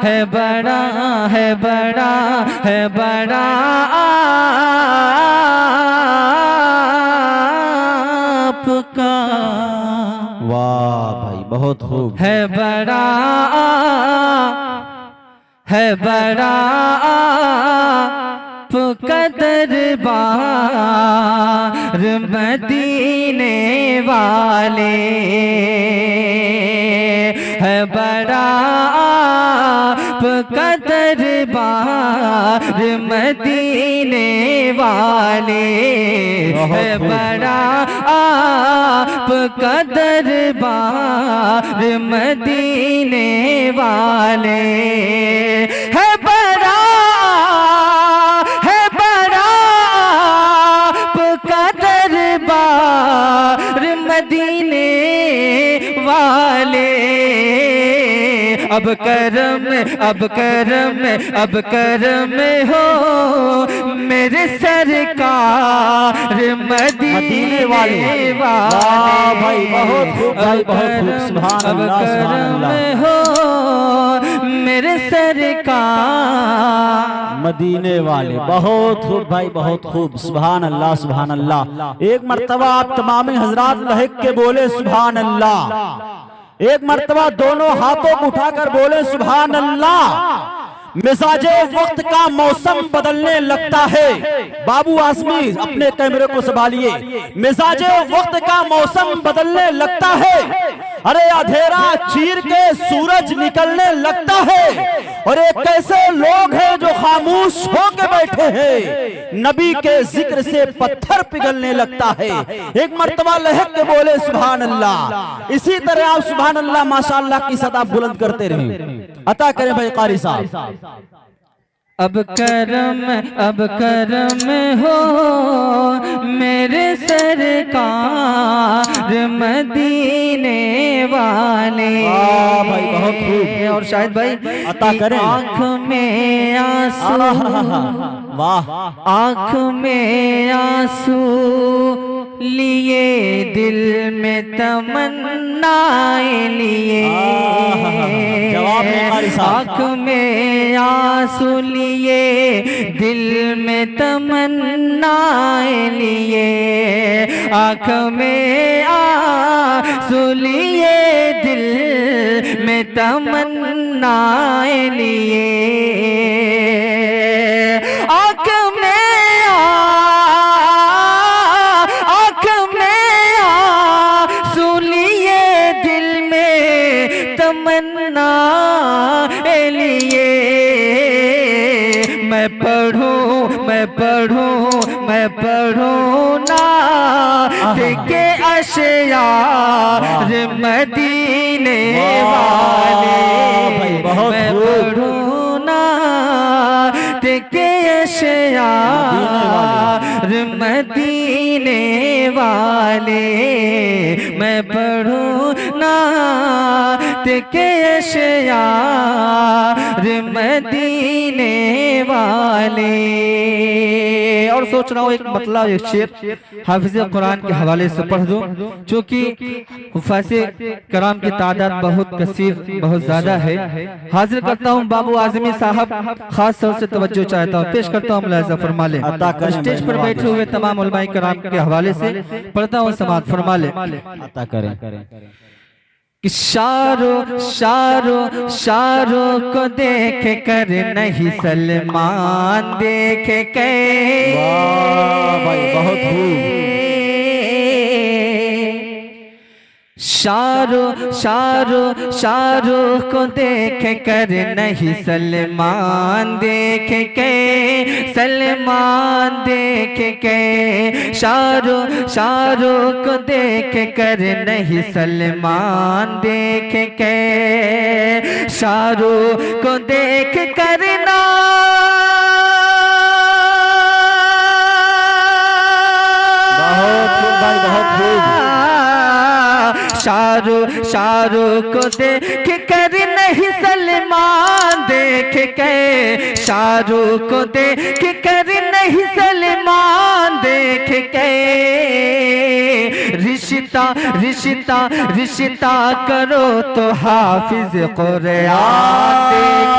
है बड़ा है बड़ा है बड़ा आपका। वाह भाई बहुत खूब। है बड़ा है बड़ा आपका दरबार मदीने वाले। है बड़ा आपका दरबार मदीने वाले। है बड़ा आपका दरबार मदीने वाले। है बड़ा आपका दरबार मदीने वाले। अब करम हो मेरे सरकार मदीने वाले। वाह भाई बहुत खूब भाई बहुत खूब। सुभान अल्लाह सुभान अल्लाह। हो मेरे सरकार मदीने वाले। बहुत खूब भाई बहुत खूब। सुभान अल्लाह सुभान अल्लाह। एक मर्तबा आप तमाम हजरात लहक के बोले सुभान अल्लाह। एक मर्तबा दोनों हाथों को उठाकर बोले सुभान अल्लाह। मिजाजे वक्त का मौसम बदलने लगता है। बाबू आसमी अपने कैमरे को संभालिए। मिजाजे वक्त का मौसम बदलने लगता है। अरे अंधेरा चीर के सूरज निकलने लगता है। और एक कैसे लोग हैं जो खामोश होके बैठे हैं। नबी के जिक्र से पत्थर पिघलने लगता है। एक मर्तबा लहक के बोले सुभान अल्लाह। इसी तरह आप सुभान अल्लाह माशाअल्लाह की सदा बुलंद करते रहें। अता करें भाई कारी साहब। अब करम हो मेरे सरकार मदीने वाले। भाई बहुत खूब। और शायद भाई अता करें। आँख में आंसू, वाह आँख में आंसू लिए दिल में तमन्नाए लिए। आँख में आंसू लिए दिल में तमन्नाए लिए। आँख में आंसू लिए दिल में तमन्नाए लिए। आँख में आंसू लिए दिल में तमन्ना लिए। मैं पढ़ूं ना देखे अशयार मदीने वाले। मैं पढ़ूं ना देखे अशयार मदीने वाले। मैं पढ़ूं ना देखे अशयार मदीने वाले। और सोच रहा हूँ एक मतलब एक शेर हाफिज कुरान के हवाले से पढ़ दूं, चूँकि हुफ़ाज़े कराम की तादाद बहुत कसीर बहुत ज्यादा है। हाजिर करता हूँ बाबू आजमी साहब, खास तौर से तवज्जो चाहता हूँ, पेश करता हूँ मुलाहिज़ा फरमा ले। स्टेज पर बैठे हुए तमाम उलमाए कराम के हवाले से पढ़ता हूँ, समाअत फरमा ले। अता करें। कि शारों को देख कर नहीं सलमान देख के। वाह भाई बहुत खूब। शारों को देख कर नहीं सलमान देख के। सलमान देख के शारों को देख कर नहीं सलमान देख के। शारों को देख कर ना बहुत खूब। शारों को देख कर नहीं सलमान देख के। शारों को देख कर नहीं सलमान देख के। रिश्ता करो तो हाफिज कुरान देख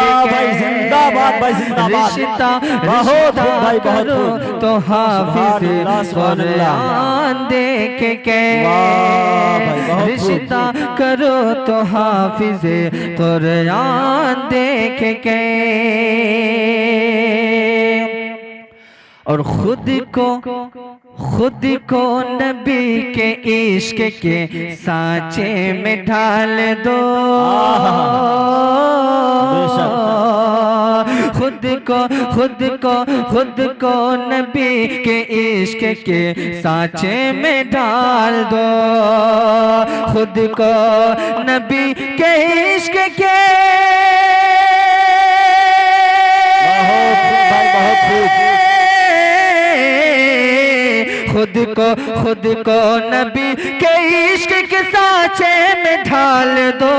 बात भाई जिंदाबाद। रिश्ता बहुत खूब भाई, बहुत करो खूब। तो हाफिज सुभान अल्लाह, सुभान अल्लाह। कुरान देख के, वाह भाई, बहुत खूब। रिश्ता करो तो हाफिज कुरान देख के, और खुद को नबी के इश्क के सांचे में ढाल दो, खुद को नबी के इश्क के सांचे में डाल दो, खुद को नबी के इश्क के, खुद को नबी के इश्क के सांचे में ढाल दो,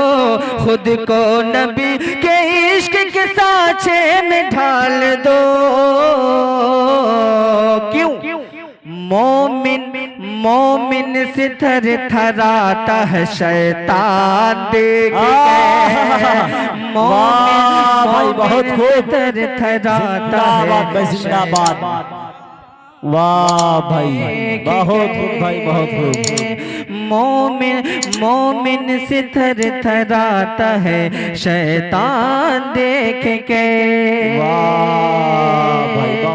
खुद को नबी के इश्क के सांचे में ढाल दो। क्यों? मोमिन से थर थराता है शैतान देख के, मोमिन बहुत खूब। थर थराता है जिंदाबाद। वाह भाई, बहुत खूब भाई, बहुत खूब। मोमिन से थर थराता है शैतान देख के। वाह भाई।